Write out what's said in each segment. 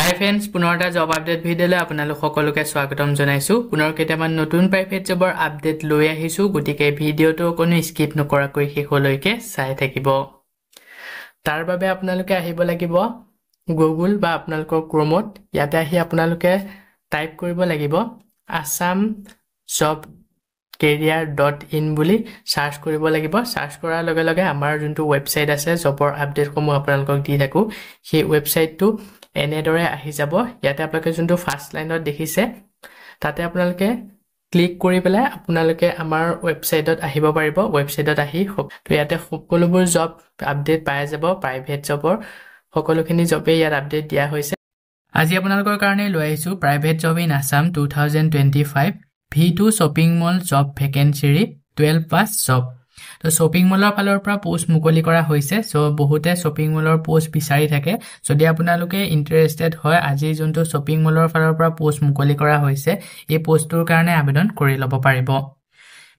হাই friends, পুনৰ এটা job update ভিডিঅ'লৈ আপোনালোক সকলোকে স্বাগতম জনাইছোঁ। পুনৰ কেইটামান নতুন প্ৰাইভেট জবৰ আপডেট লৈ আহিছোঁ, গতিকে ভিডিঅ'টো কোনো স্কিপ নকৰাকৈ শেষলৈকে চাই থাকিব। তাৰ বাবে আপোনালোকে আহিব লাগিব গুগল বা আপোনালোকৰ ক্ৰমত। ইয়াতে আহি আপোনালোকে টাইপ কৰিব লাগিব assamjobcareer.in বুলি সাৰ্চ কৰিব লাগিব। সাৰ্চ কৰাৰ লগে লগে আমাৰ যোনটো ৱেবছাইট আছে জবৰ আপডেটসমূহ আপোনালোকক দি থাকোঁ, সেই ৱেবছাইটটো এনেদৰে আহি যাব। ইয়াতে আপোনালোকে যোনটো ফাৰ্ষ্ট লাইনত দেখিছে তাতে আপোনালোকে ক্লিক কৰি পেলাই আপোনালোকে আমাৰ ৱেবছাইটত আহিব পাৰিব। ৱেবছাইটত আহি তো ইয়াতে সকলোবোৰ জব আপডেট পাই যাব। প্ৰাইভেট জবৰ সকলোখিনি জবেই ইয়াত আপডেট দিয়া হৈছে। আজি আপোনালোকৰ কাৰণে লৈ আহিছোঁ private job in Assam 2025 V2 shopping mall job ভেকেঞ্চিৰি 12 পাছ জব। তো শ্বপিং মলৰ ফালৰ পৰা পোষ্ট মুকলি কৰা হৈছে। বহুতে শ্বপিং মলৰ পোষ্ট বিচাৰি থাকে। যদি আপোনালোকে ইণ্টাৰেষ্টেড হয়, আজি যোনটো শ্বপিং মলৰ ফালৰ পৰা পোষ্ট মুকলি কৰা হৈছে এই পোষ্টটোৰ কাৰণে আবেদন কৰি ল'ব পাৰিব।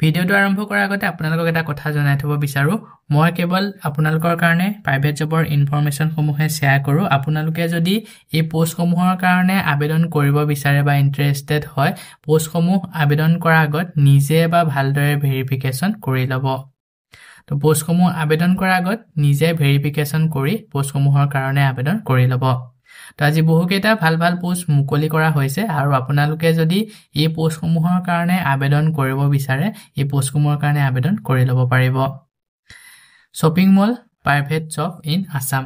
ভিডিঅ'টো আৰম্ভ কৰাৰ আগতে আপোনালোকক এটা কথা জনাই থ'ব বিচাৰোঁ, মই কেৱল আপোনালোকৰ কাৰণে প্ৰাইভেট জবৰ ইনফৰমেশ্যনসমূহে শ্বেয়াৰ কৰোঁ। আপোনালোকে যদি এই পোষ্টসমূহৰ কাৰণে আবেদন কৰিব বিচাৰে বা ইণ্টাৰেষ্টেড হয়, পোষ্টসমূহ আবেদন কৰাৰ আগত নিজে বা ভালদৰে ভেৰিফিকেশ্যন কৰি ল'ব। তো পোষ্টসমূহ আবেদন কৰাৰ আগত নিজে ভেৰিফিকেশ্যন কৰি পোষ্টসমূহৰ কাৰণে আবেদন কৰি ল'ব। তো আজি বহুকেইটা ভাল ভাল পোষ্ট মুকলি কৰা হৈছে আৰু আপোনালোকে যদি এই পোষ্টসমূহৰ কাৰণে আবেদন কৰিব বিচাৰে, এই পোষ্টসমূহৰ কাৰণে আবেদন কৰি ল'ব পাৰিব। Shopping mall private job in Assam.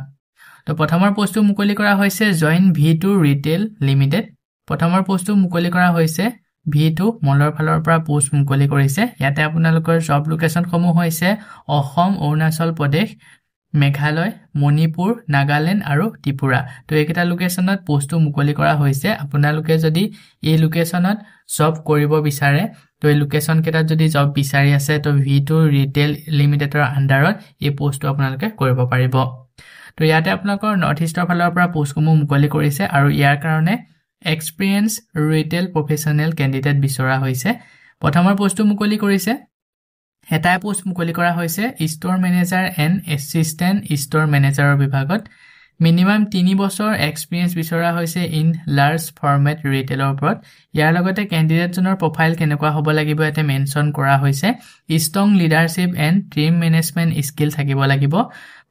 তো প্ৰথমৰ পোষ্টটো মুকলি কৰা হৈছে জইন V2 ৰিটেইল লিমিটেড। প্ৰথমৰ পোষ্টটো মুকলি কৰা হৈছে V2 মলৰ ফালৰ পৰা পোষ্ট মুকলি কৰিছে। ইয়াতে আপোনালোকৰ জব লোকেশ্যনসমূহ হৈছে অসম, অৰুণাচল প্ৰদেশ, মেঘালয়, মণিপুৰ, নাগালেণ্ড আৰু ত্ৰিপুৰা। তো এইকেইটা লোকেশ্যনত পোষ্টটো মুকলি কৰা হৈছে। আপোনালোকে যদি এই লোকেশ্যনত জব কৰিব বিচাৰে, তো এই লোকেশ্যন কেইটাত যদি জব বিচাৰি আছে, তো V2 ৰিটেইল লিমিটেডৰ আণ্ডাৰত এই পোষ্টটো আপোনালোকে কৰিব পাৰিব। তো ইয়াতে আপোনালোকৰ নৰ্থ ইষ্টৰ ফালৰ পৰা পোষ্টসমূহ মুকলি কৰিছে আৰু ইয়াৰ কাৰণে এক্সপিৰিয়েঞ্চ ৰিটেইল প্ৰফেশ্যনেল কেণ্ডিডেট বিচৰা হৈছে। প্ৰথমৰ পোষ্টটো মুকলি কৰিছে, এটাই পোষ্ট মুকলি কৰা হৈছে store manager and assistant store মেনেজাৰৰ বিভাগত। মিনিমাম 3 বছৰ এক্সপিৰিয়েঞ্চ বিচৰা হৈছে ইন লাৰ্জ ফৰ্মেট ৰিটেইলৰ ওপৰত। ইয়াৰ লগতে কেণ্ডিডেটজনৰ প্ৰফাইল কেনেকুৱা হ'ব লাগিব ইয়াতে মেনশ্যন কৰা হৈছে। Strong leadership and team management skill থাকিব লাগিব।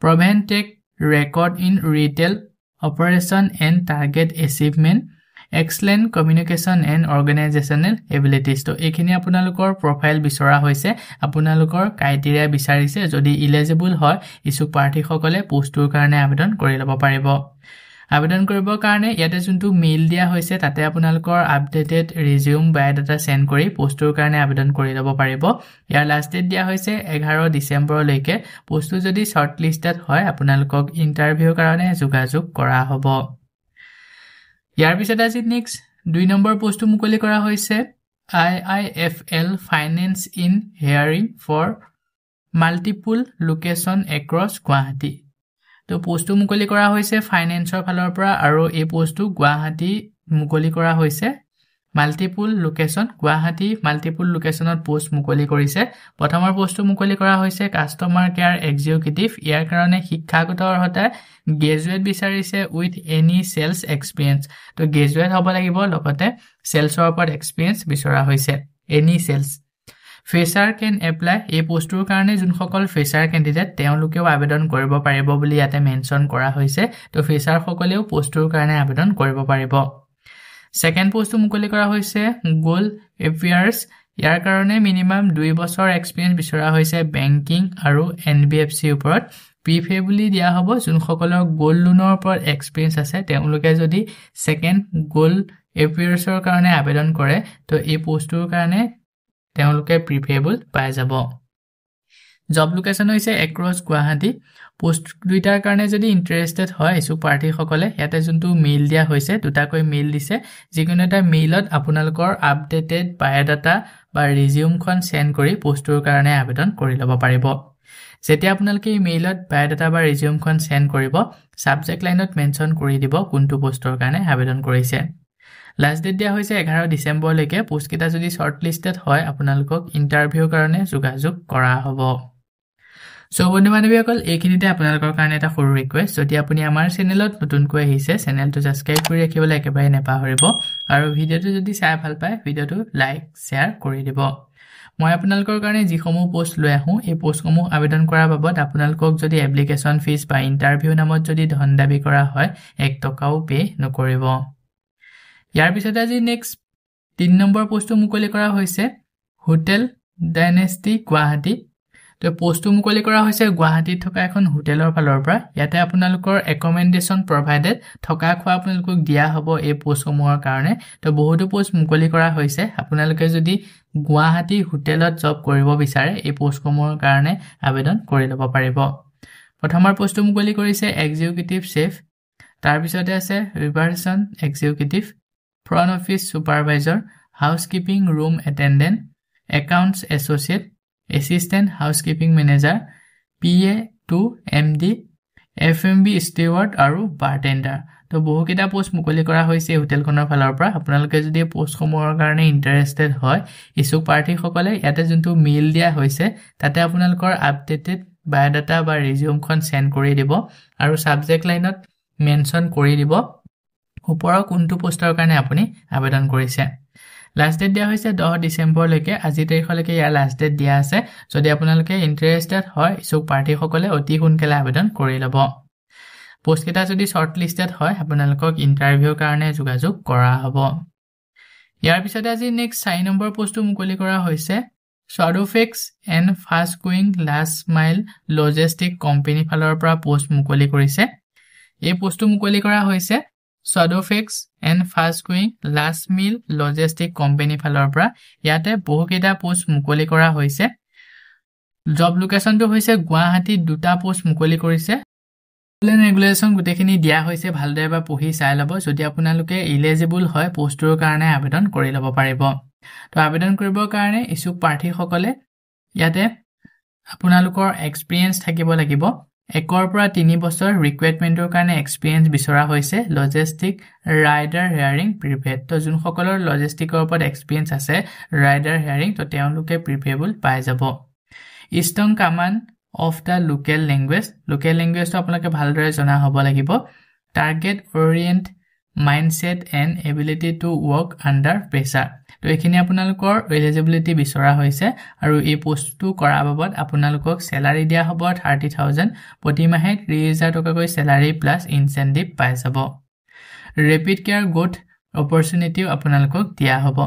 Proven track record in retail operation and target achievement, excellent communication and organisational abilities. তো এইখিনি আপোনালোকৰ প্ৰফাইল বিচৰা হৈছে, আপোনালোকৰ ক্ৰাইটেৰিয়া বিচাৰিছে। যদি ইলিজিবল হয়, ইচ্ছুক প্ৰাৰ্থীসকলে পোষ্টটোৰ কাৰণে আবেদন কৰি ল'ব পাৰিব। আবেদন কৰিবৰ কাৰণে ইয়াতে যোনটো মেইল দিয়া হৈছে তাতে আপোনালোকৰ আপডেটেড ৰিজিউম বায়'ডাটা চেণ্ড কৰি পোষ্টটোৰ কাৰণে আবেদন কৰি ল'ব পাৰিব। ইয়াৰ লাষ্ট ডেট দিয়া হৈছে 11 ডিচেম্বৰলৈকে। পোষ্টটো যদি শ্বৰ্ট লিষ্টেড হয়, আপোনালোকক ইণ্টাৰভিউৰ কাৰণে যোগাযোগ কৰা হ'ব। ইয়াৰ পিছত আজি নেক্সট 2 নম্বৰ পোষ্টটো মুকলি কৰা হৈছে IIFL finance in hiring for multiple location across Guwahati. তো পোষ্টটো মুকলি কৰা হৈছে ফাইনেন্সৰ ফালৰ পৰা আৰু এই পোষ্টটো গুৱাহাটী মুকলি কৰা হৈছে। মাল্টিপুল লোকেশ্যন গুৱাহাটী মাল্টিপুল লোকেশ্যনত পোষ্ট মুকলি কৰিছে। প্ৰথমৰ পোষ্টটো মুকলি কৰা হৈছে কাষ্টমাৰ কেয়াৰ এক্সিকিউটিভ। ইয়াৰ কাৰণে শিক্ষাগত অৰ্হতা গ্ৰেজুৱেট বিচাৰিছে উইথ এনি চেলছ এক্সপিৰিয়েঞ্চ। তো গ্ৰেজুৱেট হ'ব লাগিব, লগতে চেলছৰ ওপৰত এক্সপিৰিয়েঞ্চ বিচৰা হৈছে, এনি চেলছ। ফ্ৰেছাৰ কেন এপ্লাই। এই পোষ্টটোৰ কাৰণে যোনসকল ফ্ৰেছাৰ কেণ্ডিডেট তেওঁলোকেও আবেদন কৰিব পাৰিব বুলি ইয়াতে মেনশ্যন কৰা হৈছে। তো ফ্ৰেছাৰসকলেও পোষ্টটোৰ কাৰণে আবেদন কৰিব পাৰিব। ছেকেণ্ড পোষ্টটো মুকলি কৰা হৈছে গ'ল এফেয়াৰ্ছ। ইয়াৰ কাৰণে মিনিমাম 2 বছৰ এক্সপিৰিয়েঞ্চ বিচৰা হৈছে বেংকিং আৰু NBFCৰ ওপৰত। প্ৰিফেবলি দিয়া হ'ব যোনসকলৰ গ'ল্ড লোনৰ ওপৰত এক্সপিৰিয়েঞ্চ আছে, তেওঁলোকে যদি ছেকেণ্ড গ'ল্ড এফেয়াৰ্ছৰ কাৰণে আবেদন কৰে, তো এই পোষ্টটোৰ কাৰণে তেওঁলোকে প্ৰিফেবল পাই যাব। জব লোকেশ্যন হৈছে এক্ৰছ গুৱাহাটী। পোষ্ট দুইটাৰ কাৰণে যদি ইণ্টাৰেষ্টেড হয় ইচ্ছুক প্ৰাৰ্থীসকলে, ইয়াতে যোনটো মেইল দিয়া হৈছে, দুটাকৈ মেইল দিছে। যিকোনো এটা মেইলত আপোনালোকৰ আপডেটেড বায়'ডাটা বা ৰিজিউমখন চেণ্ড কৰি পোষ্টটোৰ কাৰণে আবেদন কৰি ল'ব পাৰিব। যেতিয়া আপোনালোকে এই মেইলত বায়'ডাটা বা ৰিজিউমখন চেণ্ড কৰিব, ছাবজেক্ট লাইনত মেনশ্যন কৰি দিব কোনটো পোষ্টৰ কাৰণে আবেদন কৰিছে। লাষ্ট ডেট দিয়া হৈছে 11 ডিচেম্বৰলৈকে। পোষ্টকেইটা যদি শ্বৰ্ট লিষ্টেড হয়, আপোনালোকক ইণ্টাৰভিউৰ কাৰণে যোগাযোগ কৰা হ'ব। সো বন্ধু বান্ধৱীসকল এইখিনিতে আপোনালোকৰ কাৰণে এটা সৰু ৰিকুৱেষ্ট যদি আপুনি আমাৰ চেনেলত নতুনকৈ আহিছে চেনেলটো সাবস্ক্ৰাইব কৰি ৰাখিবলৈ একেবাৰে নেপাহৰিব আৰু ভিডিঅ'টো যদি চাই ভাল পায় ভিডিঅ'টো লাইক শেয়াৰ কৰি দিব মই আপোনালোকৰ কাৰণে যিসমূহ পোষ্ট লৈ আহোঁ এই পোষ্টসমূহ আবেদন কৰাৰ বাবদ আপোনালোকক যদি এপ্লিকেশ্যন ফিজ বা ইন্টাৰভিউ নামত যদি ধন দাবী কৰা হয় 1 টকাও পে নকৰিব ইয়াৰ পিছত আজি নেক্সট 3 নম্বৰ পোষ্টটো মুকলি কৰা হৈছে হোটেল ডাইনেষ্টি গুৱাহাটী তো পোষ্টটো মুকলি কৰা হৈছে গুৱাহাটীত থকা এখন হোটেলৰ ফালৰ পৰা ইয়াতে আপোনালোকৰ একমেন্ডেশন প্ৰভাইডেড থকা খোৱা আপোনালোকক দিয়া হ'ব এই পোষ্টসমূহৰ কাৰণে তো বহুতো পোষ্ট মুকলি কৰা হৈছে আপোনালোকে যদি গুৱাহাটী হোটেলত জব কৰিব বিচাৰে এই পোষ্টসমূহৰ কাৰণে আবেদন কৰি ল'ব পাৰিব প্ৰথমৰ পোষ্টটো মুকলি কৰিছে এক্সিকিউটিভ চেফ তাৰ পিছতে আছে reservation executive front office supervisor housekeeping room attendant accounts associate Assistant Housekeeping Manager, PA to MD, FMB Steward আৰু Bartender তো বহু কিটা পোষ্ট মুকলি কৰা হৈছে হোটেলখনৰ ফালৰ পৰা আপোনালোকে যদি পোষ্টসমূহৰ কাৰণে ইন্টাৰেষ্টেড হয় ইছুক প্ৰাৰ্থীসকলে ইয়াতে যোনটো মেইল দিয়া হৈছে তাতে আপোনালোকৰ আপডেটেড বায়োডাটা বা ৰিজিউমখন সেন্ড কৰি দিব আৰু সাবজেক্ট লাইনত মেনশন কৰি দিব ওপৰৰ কোনটো পোষ্টৰ কাৰণে আপুনি আবেদন কৰিছে লাষ্ট ডেট দিয়া হৈছে 10 ডিসেম্বৰ লৈকে আজি তাৰিখলৈকে ইয়াৰ লাষ্ট ডেট দিয়া আছে যদি আপোনালোকে ইন্টাৰেষ্টেড হয় ইছুক প্ৰাৰ্থীসকলে অতি সোনকালে আবেদন কৰি ল'ব পোষ্ট কেইটা যদি শৰ্ট লিষ্টেড হয় আপোনালোকক ইন্টাৰভিউৰ কাৰণে যোগাযোগ কৰা হ'ব ইয়াৰ পিছতে আজি নেক্সট 4 নম্বৰ পোষ্টটো মুকলি কৰা হৈছে Shadowfix and Fast Going Last Mile Logistic Company ফালৰ পৰা পোষ্ট মুকলি কৰিছে এই পোষ্টটো মুকলি কৰা হৈছে Shadowfix and Fast Going Last Mile Logistic Company ফালৰ পৰা ইয়াতে বহু কেইটা পোষ্ট মুকলি কৰা হৈছে জব লোকেশনটো হৈছে গুৱাহাটী দুটা পোষ্ট মুকলি কৰিছে ৰেগুলেশন গুটেখিনি দিয়া হৈছে ভালদৰে বা পঢ়ি চাই ল'ব যদি আপোনালোকে এলিজিবল হয় পোষ্টৰ কাৰণে আবেদন কৰি ল'ব পাৰিব তো আবেদন কৰিবৰ কাৰণে ইছুক প্ৰাৰ্থীসকলে ইয়াতে আপোনালোকৰ এক্সপেৰিয়েন্স থাকিব লাগিব 1 পৰা 3 বছৰ ৰিকুৱাৰমেন্টৰ কাৰণে এক্সপেৰিয়েন্স বিচৰা হৈছে লজিষ্টিক ৰাইডাৰ হেয়াৰিং প্ৰিপেড তো যোন সকলৰ লজিষ্টিকৰ ওপৰত এক্সপেৰিয়েন্স আছে ৰাইডাৰ হেয়াৰিং তো তেওঁলোকে প্ৰিপেবল পাই যাব strong command of the local language তো আপোনালোকে ভালদৰে জনা হ'ব লাগিব target orient mindset and ability to work under pressure তো এখিনি আপোনালোকৰ এলিজিবিলিটি বিচৰা হৈছে আৰু এই পোষ্টটো কৰা বাবদ আপোনালোকক স্যালাৰি দিয়া হ'ব 30000 প্ৰতি মাহে 3000 টকাকৈ স্যালাৰি প্লাস ইনসেন্টিভ পাই যাব ৰেপিড কেয়াৰ গ্ৰোথ অপৰচুনিটিও আপোনালোকক দিয়া হ'ব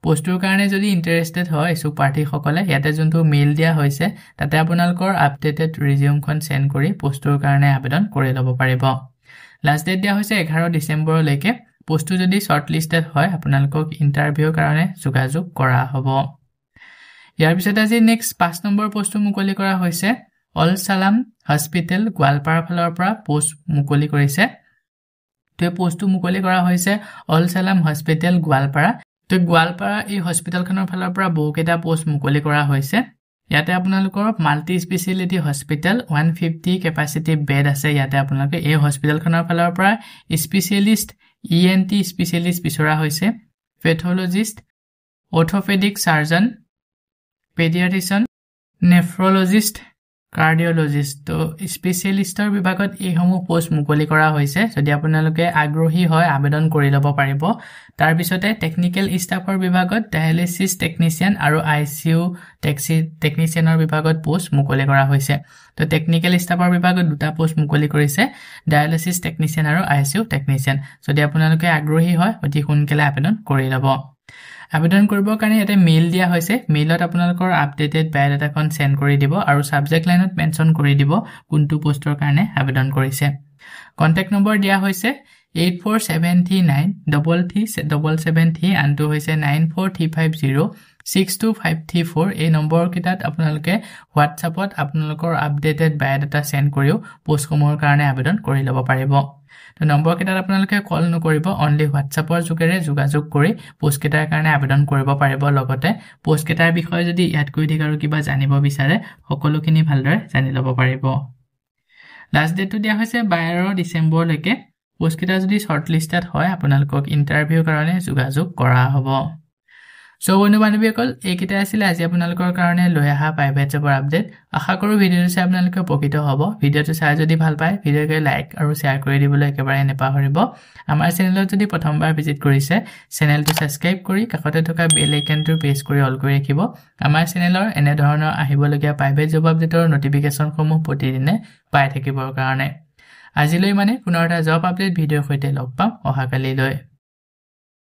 পোষ্টৰ কাৰণে যদি ইন্টাৰেষ্টেড হয় ইছুক প্ৰাৰ্থীসকলে ইয়াতে যোনটো মেইল দিয়া হৈছে তাতে আপোনালোকৰ আপডেটেড ৰিজিউমখন সেন্ড কৰি পোষ্টৰ কাৰণে আবেদন কৰি ল'ব পাৰিব লাষ্ট ডেট দিয়া হৈছে 11 ডিসেম্বৰ লৈকে পোষ্টটো যদি শৰ্ট লিষ্টেড হয় আপোনালোকক ইন্টাৰভিউৰ কাৰণে যোগাযোগ কৰা হ'ব ইয়াৰ পিছত আজি নেক্সট 5 নম্বৰ পোষ্টটো মুকলি কৰা হৈছে অল সালাম হস্পিটেল গোৱালপাৰা ফালৰ পৰা পোষ্ট মুকলি কৰিছে তো পোষ্টটো মুকলি কৰা হৈছে অল সালাম হস্পিটেল গোৱালপাৰা তো গোৱালপাৰা এই হস্পিটেলখনৰ ফালৰ পৰা বহুকেইটা পোষ্ট মুকলি কৰা হৈছে ইয়াতে আপোনালোকৰ multi speciality hospital 150 capacity bed আছে ইয়াতে আপোনালোকে এই হস্পিটেলখনৰ ফালৰ পৰা স্পেশালিষ্ট ENT স্পেশালিষ্ট বিচৰা হৈছে পেথোলজিষ্ট অৰ্থোপেডিক সাৰ্জন পেডিয়াট্ৰিচিয়ান নেফ্ৰলজিষ্ট কাৰ্ডিঅলজিষ্ট তো স্পেশালিষ্টৰ বিভাগত এই সমূহ পোষ্ট মুকলি কৰা হৈছে যদি আপোনালোকে আগ্ৰহী হয় আবেদন কৰি ল'ব পাৰিব তাৰ পিছতে টেকনিক্যাল ষ্টাফৰ বিভাগত ডায়ালিসিস টেকনিশিয়ান আৰু ICU টেকনিশিয়ানৰ বিভাগত পোষ্ট মুকলি কৰা হৈছে তো টেকনিক্যাল ষ্টাফৰ বিভাগত দুটা পোষ্ট মুকলি কৰিছে ডায়ালিসিস টেকনিশিয়ান আৰু ICU টেকনিশিয়ান যদি আপোনালোকে আগ্ৰহী হয় অতি সোনকালে আবেদন কৰি ল'ব আবেদন কৰিবৰ কাৰণে এটা মেইল দিয়া হৈছে মেইলত আপোনালোকৰ আপডেটেড বায়োডাটাখন সেন্ড কৰি দিব আৰু সাবজেক্ট লাইনত মেনশন কৰি দিব কোনটো পোষ্টৰ কাৰণে আবেদন কৰিছে কন্টাক্ট নম্বৰ দিয়া হৈছে 8479337773 আনটো হৈছে 9435062534 এই নম্বৰ কিটাত আপোনালোকে হোৱাটছআপত আপোনালোকৰ আপডেটেড বায়োডাটা সেন্ড কৰিও পোষ্টসমূহৰ কাৰণে আবেদন কৰি ল'ব পাৰিব তো নম্বৰ কিটাত আপোনালোকে কল নকৰিব অনলি হোৱাটছআপৰ যোগেৰে যোগাযোগ কৰি পোষ্ট কিটাৰ কাৰণে আবেদন কৰিব পাৰিব লগতে পোষ্ট কিটাৰ বিষয়ে যদি ইয়াত কৈ দিক আৰু কিবা জানিব বিচাৰে সকলোখিনি ভালদৰে জানি ল'ব পাৰিব লাষ্ট ডেটটো দিয়া হৈছে 12 ডিসেম্বৰ লৈকে পোষ্ট কিটা যদি শৰ্ট লিষ্টেড হয় আপোনালোকক ইন্টাৰভিউৰ কাৰণে যোগাযোগ কৰা হ'ব সো বন্ধু বান্ধৱীসকল এইকেইটা আছিলে আজি আপোনালোকৰ কাৰণে লৈ অহা প্ৰাইভেট জবৰ আপডেট আশা কৰোঁ ভিডিঅ'টো চাই আপোনালোকে উপকৃত হ'ব ভিডিঅ'টো চাই যদি ভাল পায় ভিডিঅ'টো লাইক আৰু শ্বেয়াৰ কৰি দিবলৈ একেবাৰে নেপাহৰিব আমাৰ চেনেলত যদি প্ৰথমবাৰ ভিজিট কৰিছে চেনেলটো সাবস্ক্ৰাইব কৰি কাষতে থকা বেল আইকনটো প্ৰেছ কৰি অল কৰি ৰাখিব আমাৰ চেনেলৰ এনে ধৰণৰ আহিবলগীয়া প্ৰাইভেট জব আপডেটৰ নটিফিকেশ্যনসমূহ প্ৰতিদিনে পাই থাকিবৰ কাৰণে আজিলৈ মানে পুনৰ এটা জব আপডেট ভিডিঅ'ৰ সৈতে লগ পাম অহাকালিলৈ